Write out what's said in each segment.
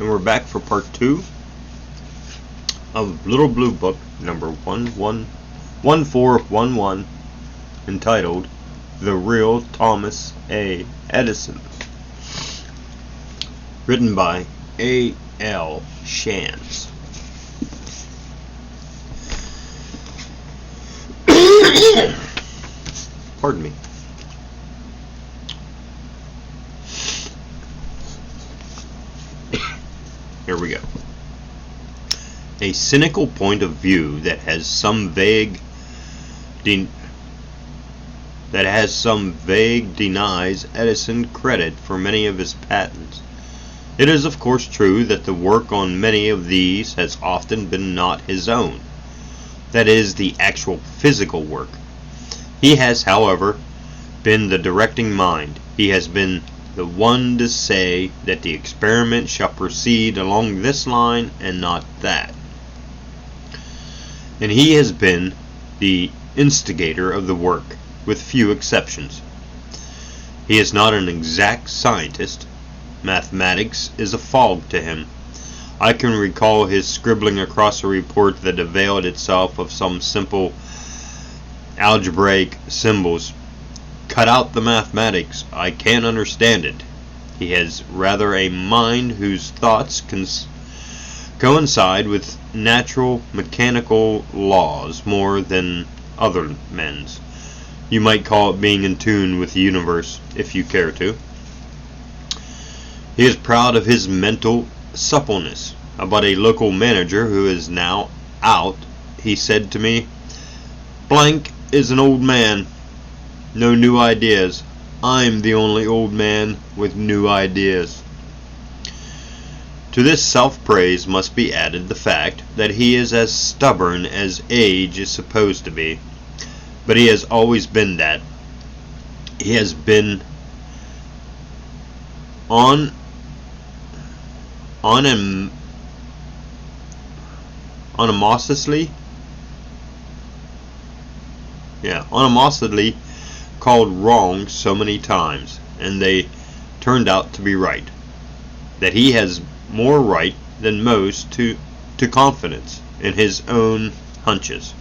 And we're back for part 2 of Little Blue Book number 1411, entitled The Real Thomas A. Edison, written by A.L. Shands. Pardon me. Here we go. A cynical point of view that has some vague denies Edison credit for many of his patents. It is of course true that the work on many of these has often been not his own. That is, the actual physical work. He has, however, been the directing mind. He has been the one to say that the experiment shall proceed along this line and not that. And he has been the instigator of the work, with few exceptions. He is not an exact scientist. Mathematics is a fog to him. I can recall his scribbling across a report that availed itself of some simple algebraic symbols. Cut out the mathematics, I can't understand it. He has rather a mind whose thoughts coincide with natural mechanical laws more than other men's. You might call it being in tune with the universe, if you care to. He is proud of his mental suppleness. About a local manager who is now out, he said to me, "Blank is an old man. No new ideas. I'm the only old man with new ideas." To this self-praise must be added the fact that he is as stubborn as age is supposed to be. But he has always been that. He has been unamossedly called wrong so many times, and they turned out to be right, that he has more right than most to confidence in his own hunches.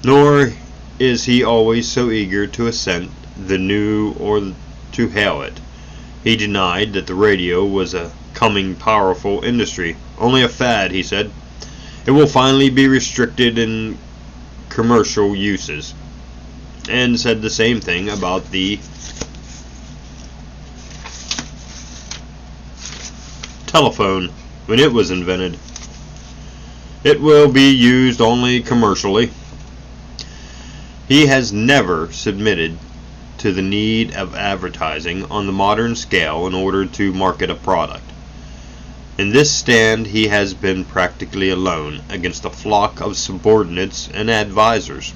Nor is he always so eager to assent the new or to hail it. He denied that the radio was a coming powerful industry. Only a fad, he said. It will finally be restricted in commercial uses. And said the same thing about the telephone when it was invented. It will be used only commercially. He has never submitted to the need of advertising on the modern scale in order to market a product. In this stand he has been practically alone against a flock of subordinates and advisors.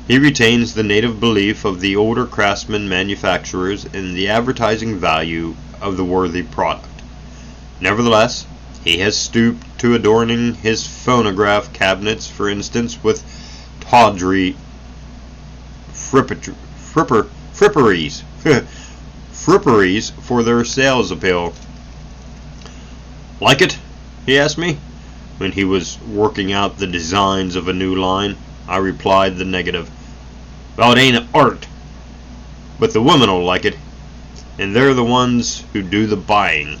He retains the native belief of the older craftsman manufacturers in the advertising value of the worthy product. Nevertheless, he has stooped to adorning his phonograph cabinets, for instance, with tawdry fripperies for their sales appeal. "Like it?" he asked me, when he was working out the designs of a new line. I replied the negative. "Well, it ain't art, but the women'll like it, and they're the ones who do the buying."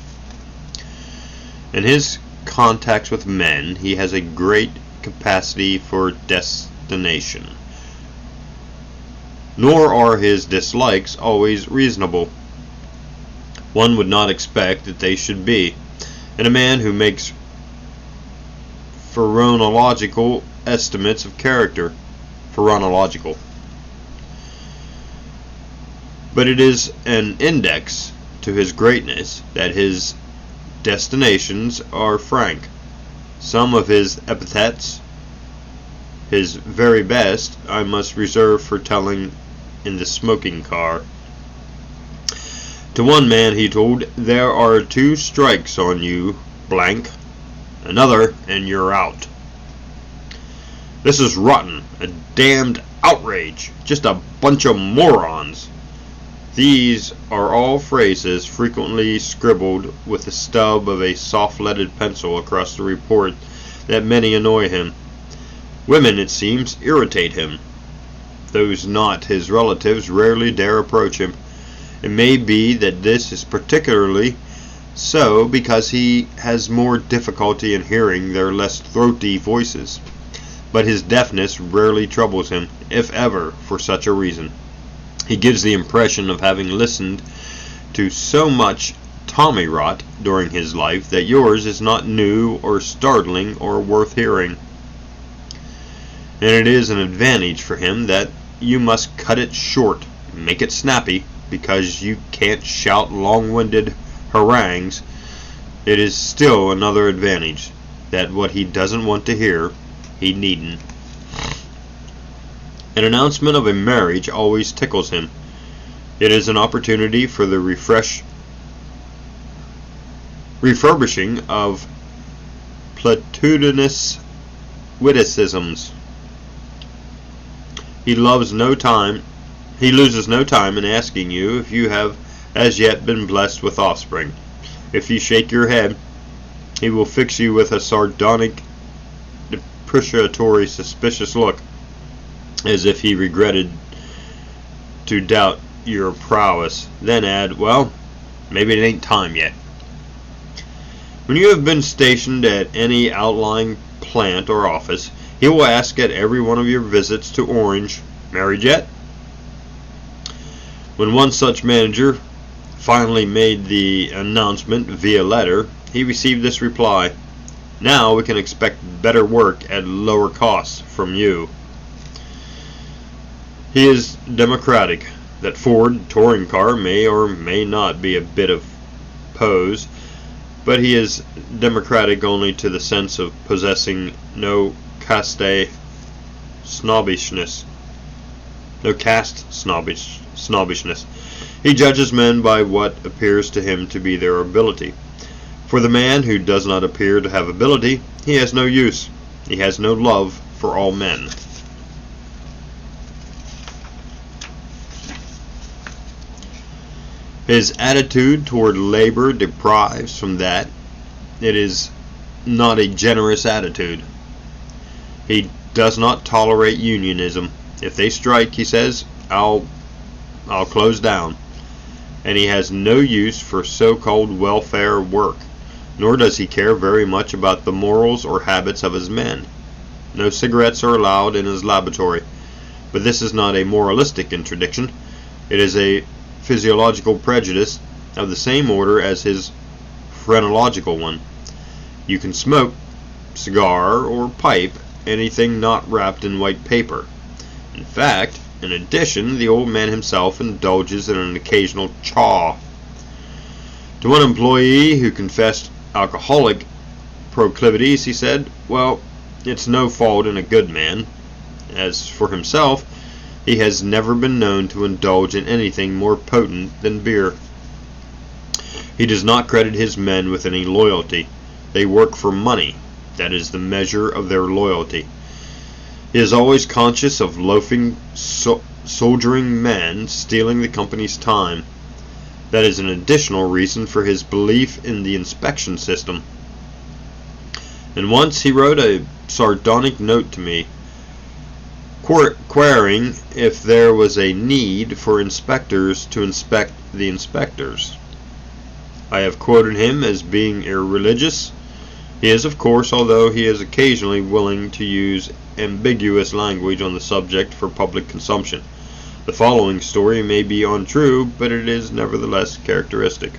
In his contacts with men, he has a great capacity for destination. Nor are his dislikes always reasonable. One would not expect that they should be, in a man who makes phrenological estimates of character. But it is an index to his greatness that his destinations are frank. Some of his epithets, his very best, I must reserve for telling in the smoking car. To one man he told, "There are 2 strikes on you, blank. Another, and you're out. This is rotten, a damned outrage, just a bunch of morons." These are all phrases frequently scribbled with the stub of a soft-leaded pencil across the report that many annoy him. Women, it seems, irritate him. Those not his relatives rarely dare approach him. It may be that this is particularly so because he has more difficulty in hearing their less throaty voices, but his deafness rarely troubles him, if ever, for such a reason. He gives the impression of having listened to so much tommy-rot during his life that yours is not new or startling or worth hearing. And it is an advantage for him that you must cut it short, make it snappy, because you can't shout long-winded harangues. It is still another advantage that what he doesn't want to hear, he needn't. An announcement of a marriage always tickles him. It is an opportunity for the refurbishing of platitudinous witticisms. He loses no time in asking you if you have as yet been blessed with offspring. If you shake your head, he will fix you with a sardonic, depreciatory, suspicious look, as if he regretted to doubt your prowess, then add, well, maybe it ain't time yet. When you have been stationed at any outlying plant or office, he will ask at every one of your visits to Orange, married yet? When one such manager finally made the announcement via letter, he received this reply, now we can expect better work at lower costs from you. He is democratic. That Ford touring car may or may not be a bit of pose, but he is democratic only to the sense of possessing no caste snobbishness. He judges men by what appears to him to be their ability. For the man who does not appear to have ability, he has no use. He has no love for all men. His attitude toward labor deprives from that. It is not a generous attitude. He does not tolerate unionism. If they strike, he says, I'll close down. And he has no use for so-called welfare work, nor does he care very much about the morals or habits of his men. No cigarettes are allowed in his laboratory, but this is not a moralistic interdiction. It is a physiological prejudice of the same order as his phrenological one. You can smoke, cigar, or pipe, anything not wrapped in white paper. In fact, in addition, the old man himself indulges in an occasional chaw. To one employee who confessed alcoholic proclivities, he said, well, it's no fault in a good man. As for himself, he has never been known to indulge in anything more potent than beer. He does not credit his men with any loyalty. They work for money. That is the measure of their loyalty. He is always conscious of loafing, soldiering men stealing the company's time. That is an additional reason for his belief in the inspection system. And once he wrote a sardonic note to me, querying if there was a need for inspectors to inspect the inspectors. I have quoted him as being irreligious. He is, of course, although he is occasionally willing to use ambiguous language on the subject for public consumption. The following story may be untrue, but it is nevertheless characteristic.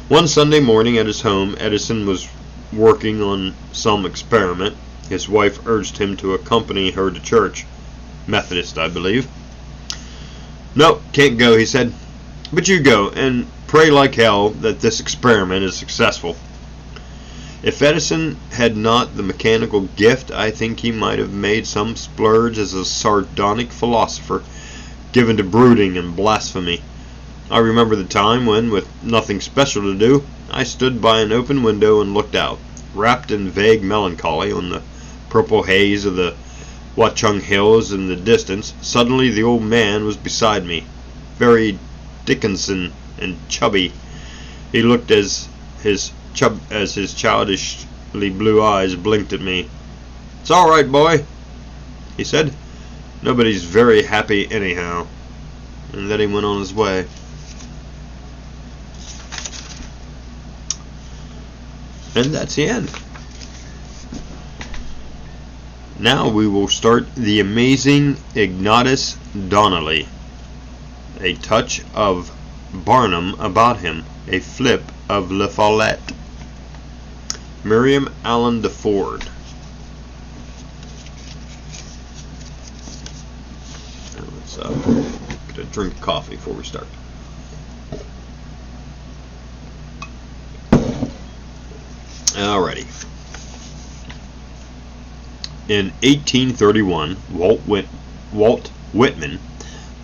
One Sunday morning at his home, Edison was working on some experiment. His wife urged him to accompany her to church. Methodist, I believe. No, can't go, he said. But you go, and pray like hell that this experiment is successful. If Edison had not the mechanical gift, I think he might have made some splurge as a sardonic philosopher, given to brooding and blasphemy. I remember the time when, with nothing special to do, I stood by an open window and looked out, wrapped in vague melancholy on the purple haze of the Watchung Hills in the distance. Suddenly the old man was beside me. very Dickinson and chubby. He looked as his childishly blue eyes blinked at me. "It's all right, boy," he said. "Nobody's very happy anyhow." And then he went on his way. And that's the end. Now we will start The Amazing Ignatius Donnelly. A touch of Barnum about him, a flip of La Follette. Miriam Allen DeFord. Let's get a drink of coffee before we start. Alrighty. In 1831, Walt Whitman,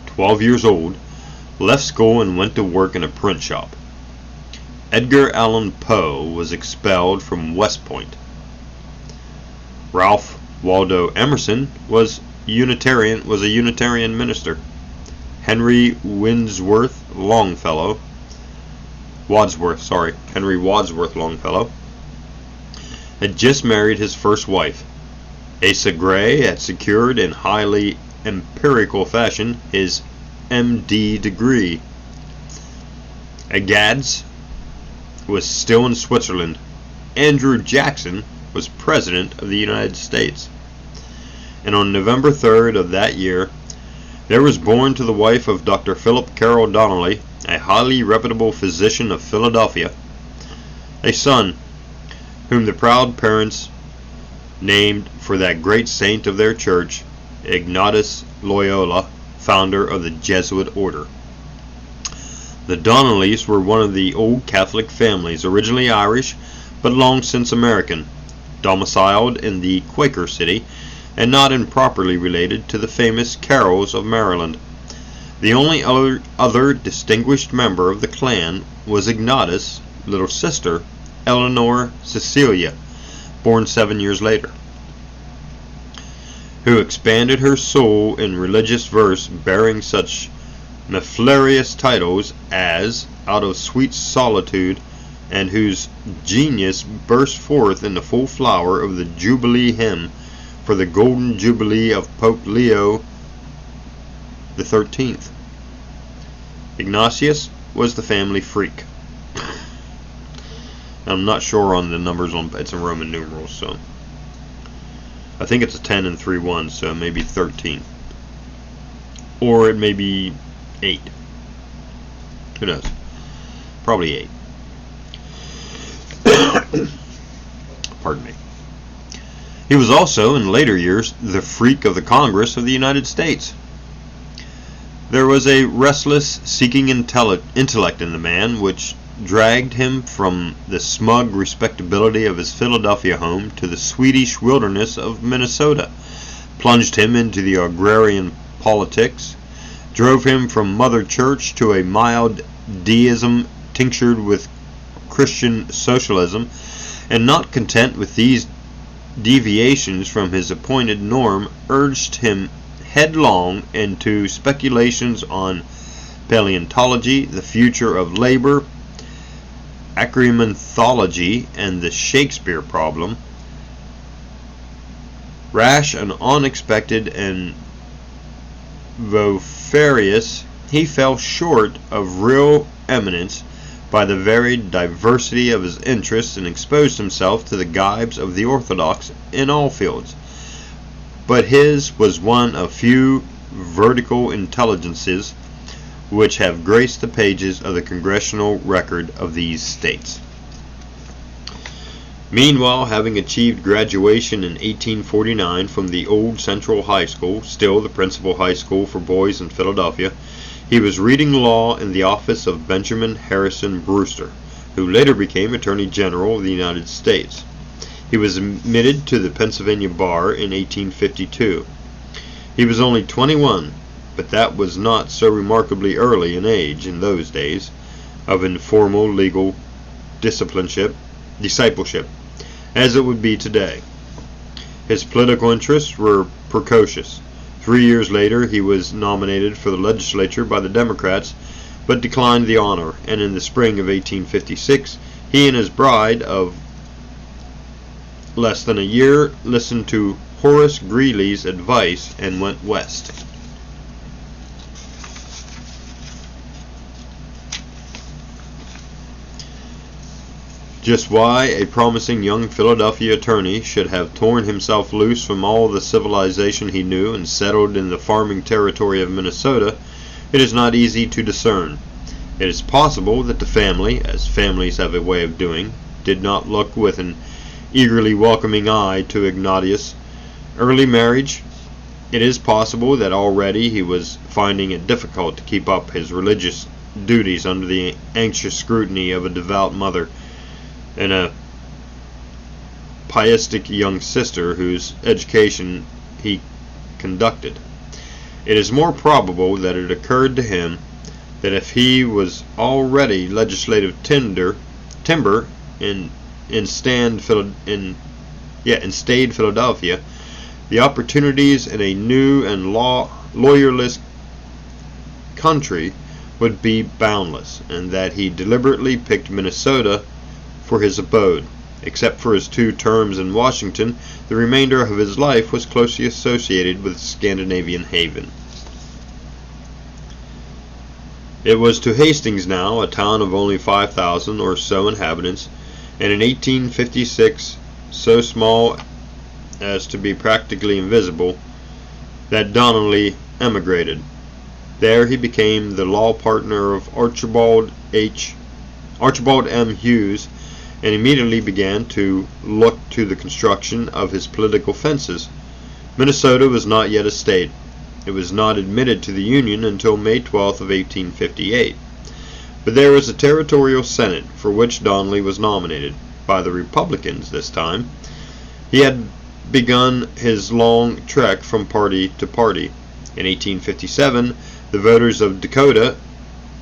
12 years old, left school and went to work in a print shop. Edgar Allan Poe was expelled from West Point. Ralph Waldo Emerson was a Unitarian minister. Henry Wadsworth Longfellow had just married his first wife. Asa Gray had secured in highly empirical fashion his M.D. degree. Agads was still in Switzerland. Andrew Jackson was President of the United States. And on November 3rd of that year, there was born to the wife of Dr. Philip Carroll Donnelly, a highly reputable physician of Philadelphia, a son whom the proud parents named for that great saint of their church, Ignatius Loyola, founder of the Jesuit order. The Donnellys were one of the old Catholic families, originally Irish, but long since American, domiciled in the Quaker City, and not improperly related to the famous Carrolls of Maryland. The only other distinguished member of the clan was Ignatius' little sister, Eleanor Cecilia, born 7 years later, who expanded her soul in religious verse, bearing such mellifluous titles as Out of Sweet Solitude, and whose genius burst forth in the full flower of the Jubilee hymn for the Golden Jubilee of Pope Leo XIII. Ignatius was the family freak. I'm not sure on the numbers, it's in Roman numerals, so I think it's a 10 and 3 1, so maybe 13. Or it may be 8. Who knows? Probably 8. Pardon me. He was also, in later years, the freak of the Congress of the United States. There was a restless, seeking intellect in the man, which dragged him from the smug respectability of his Philadelphia home to the Swedish wilderness of Minnesota, plunged him into the agrarian politics, drove him from Mother Church to a mild deism tinctured with Christian socialism, and not content with these deviations from his appointed norm, urged him headlong into speculations on paleontology, the future of labor, acrymantology, and the Shakespeare problem. Rash and unexpected and vociferous, he fell short of real eminence by the varied diversity of his interests, and exposed himself to the gibes of the orthodox in all fields. But his was one of few vertical intelligences which have graced the pages of the congressional record of these states. Meanwhile, having achieved graduation in 1849 from the old Central High School, still the principal high school for boys in Philadelphia, he was reading law in the office of Benjamin Harrison Brewster, who later became Attorney General of the United States. He was admitted to the Pennsylvania bar in 1852. He was only 21, but that was not so remarkably early in age in those days of informal legal discipleship, as it would be today. His political interests were precocious. 3 years later, he was nominated for the legislature by the Democrats, but declined the honor, and in the spring of 1856, he and his bride of less than a year listened to Horace Greeley's advice and went west. Just why a promising young Philadelphia attorney should have torn himself loose from all the civilization he knew and settled in the farming territory of Minnesota, it is not easy to discern. It is possible that the family, as families have a way of doing, did not look with an eagerly welcoming eye to Ignatius' early marriage. It is possible that already he was finding it difficult to keep up his religious duties under the anxious scrutiny of a devout mother and a pietistic young sister whose education he conducted. It is more probable that it occurred to him that if he was already legislative timber in staid Philadelphia, the opportunities in a new and lawyerless country would be boundless, and that he deliberately picked Minnesota for his abode. Except for his 2 terms in Washington, the remainder of his life was closely associated with Scandinavian haven. It was to Hastings now, a town of only 5,000 or so inhabitants, and in 1856 so small as to be practically invisible, that Donnelly emigrated. There he became the law partner of Archibald M. Hughes, and immediately began to look to the construction of his political fences. Minnesota was not yet a state. It was not admitted to the Union until May 12th of 1858. But there was a territorial senate for which Donnelly was nominated, by the Republicans this time. He had begun his long trek from party to party. In 1857, the voters of Dakota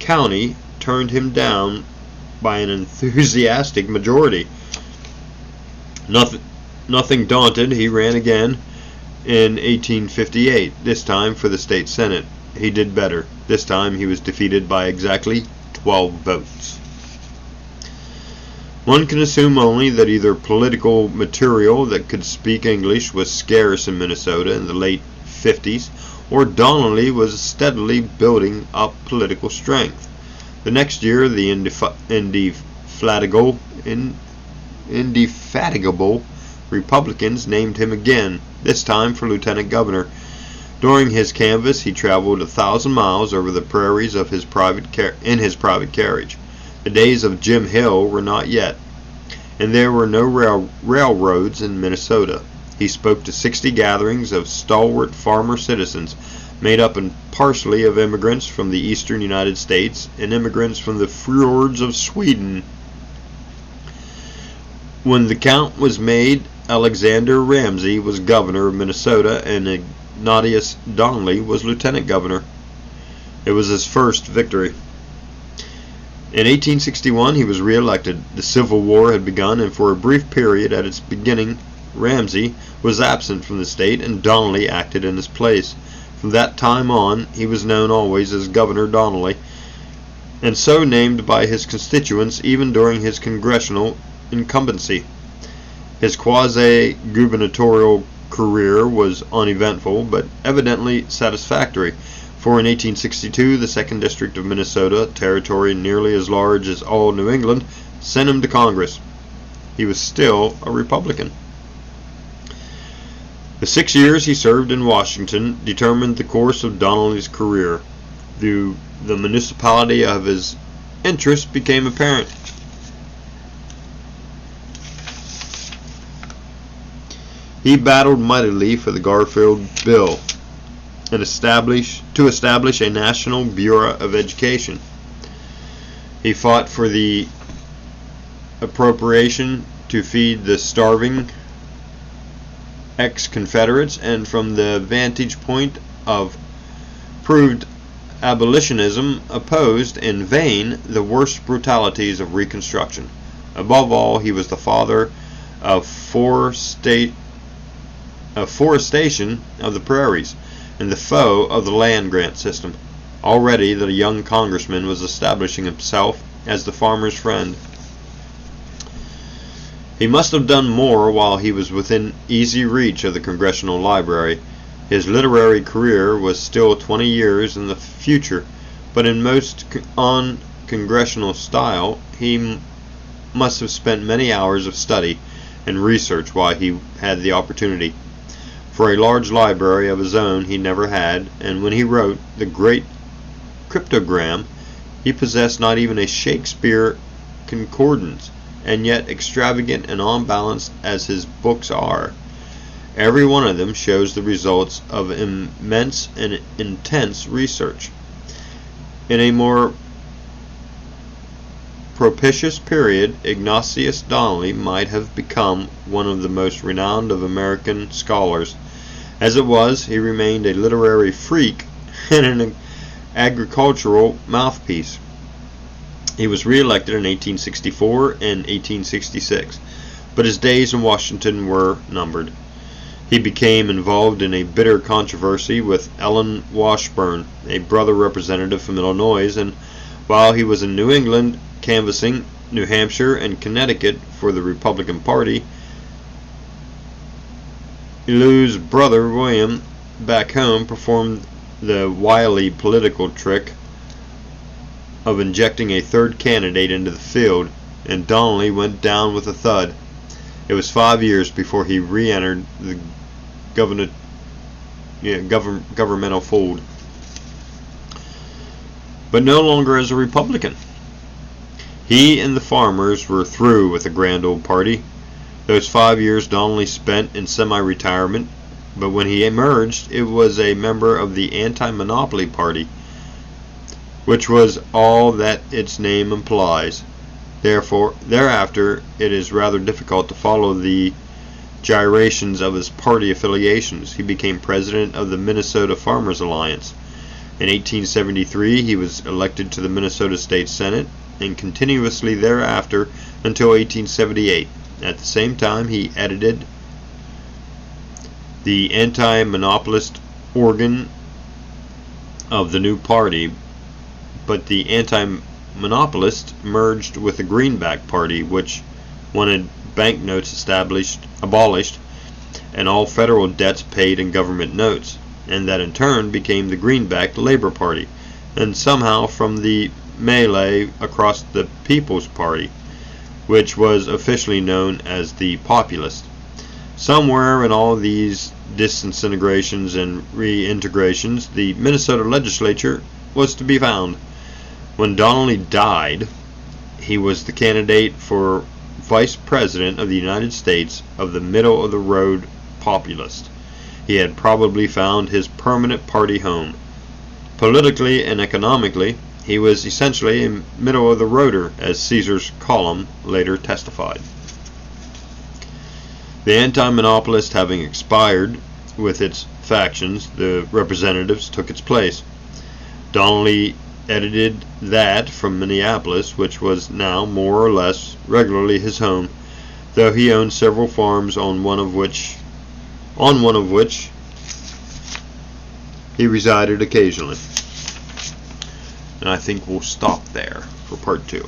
County turned him down by an enthusiastic majority. Nothing daunted, he ran again in 1858, this time for the state senate. He did better. This time he was defeated by exactly 12 votes. One can assume only that either political material that could speak English was scarce in Minnesota in the late 50s, or Donnelly was steadily building up political strength. The next year, the indefatigable Republicans named him again, this time for lieutenant governor. During his canvass, he traveled 1,000 miles over the prairies of his private carriage. The days of Jim Hill were not yet, and there were no railroads in Minnesota. He spoke to 60 gatherings of stalwart farmer citizens, made up partially of immigrants from the eastern United States and immigrants from the fjords of Sweden. When the count was made, Alexander Ramsey was governor of Minnesota and Ignatius Donnelly was lieutenant governor. It was his first victory. In 1861 he was re-elected. The Civil War had begun, and for a brief period at its beginning Ramsey was absent from the state and Donnelly acted in his place. From that time on he was known always as Governor Donnelly, and so named by his constituents even during his congressional incumbency. His quasi-gubernatorial career was uneventful, but evidently satisfactory, for in 1862 the 2nd District of Minnesota, territory nearly as large as all New England, sent him to Congress. He was still a Republican. The 6 years he served in Washington determined the course of Donnelly's career. The municipality of his interest became apparent. He battled mightily for the Garfield Bill and to establish a National Bureau of Education. He fought for the appropriation to feed the starving ex-Confederates, and from the vantage point of proved abolitionism, opposed in vain the worst brutalities of Reconstruction. Above all, he was the father of forestation of the prairies, and the foe of the land grant system. Already the young congressman was establishing himself as the farmer's friend. He must have done more while he was within easy reach of the Congressional Library. His literary career was still 20 years in the future, but in most congressional style, he must have spent many hours of study and research while he had the opportunity. For a large library of his own he never had, and when he wrote The Great Cryptogram, he possessed not even a Shakespeare concordance, and yet extravagant and unbalanced as his books are, every one of them shows the results of immense and intense research. In a more propitious period, Ignatius Donnelly might have become one of the most renowned of American scholars. As it was, he remained a literary freak and an agricultural mouthpiece. He was re-elected in 1864 and 1866, but his days in Washington were numbered. He became involved in a bitter controversy with Ellen Washburn, a brother representative from Illinois, and while he was in New England canvassing New Hampshire and Connecticut for the Republican Party, Elou's brother William, back home, performed the wily political trick of injecting a third candidate into the field, and Donnelly went down with a thud. It was 5 years before he re-entered the governmental fold, but no longer as a Republican. He and the farmers were through with the grand old party. Those 5 years Donnelly spent in semi-retirement, but when he emerged, it was a member of the anti-monopoly party, which was all that its name implies. Therefore, thereafter, it is rather difficult to follow the gyrations of his party affiliations. He became president of the Minnesota Farmers Alliance. In 1873, he was elected to the Minnesota State Senate, and continuously thereafter until 1878. At the same time, he edited the anti-monopolist organ of the new party, but the anti-monopolist merged with the Greenback Party, which wanted banknotes abolished and all federal debts paid in government notes, and that in turn became the Greenback Labor Party, and somehow from the melee across the People's Party, which was officially known as the Populist. Somewhere in all these disintegrations and reintegrations, the Minnesota legislature was to be found. When Donnelly died, he was the candidate for Vice President of the United States of the middle-of-the-road populist. He had probably found his permanent party home. Politically and economically, he was essentially a middle-of-the-roader, as Caesar's column later testified. The anti-monopolist having expired with its factions, the representatives took its place. Donnelly edited that from Minneapolis, which was now more or less regularly his home, though he owned several farms on one of which he resided occasionally. And I think we'll stop there for part 2.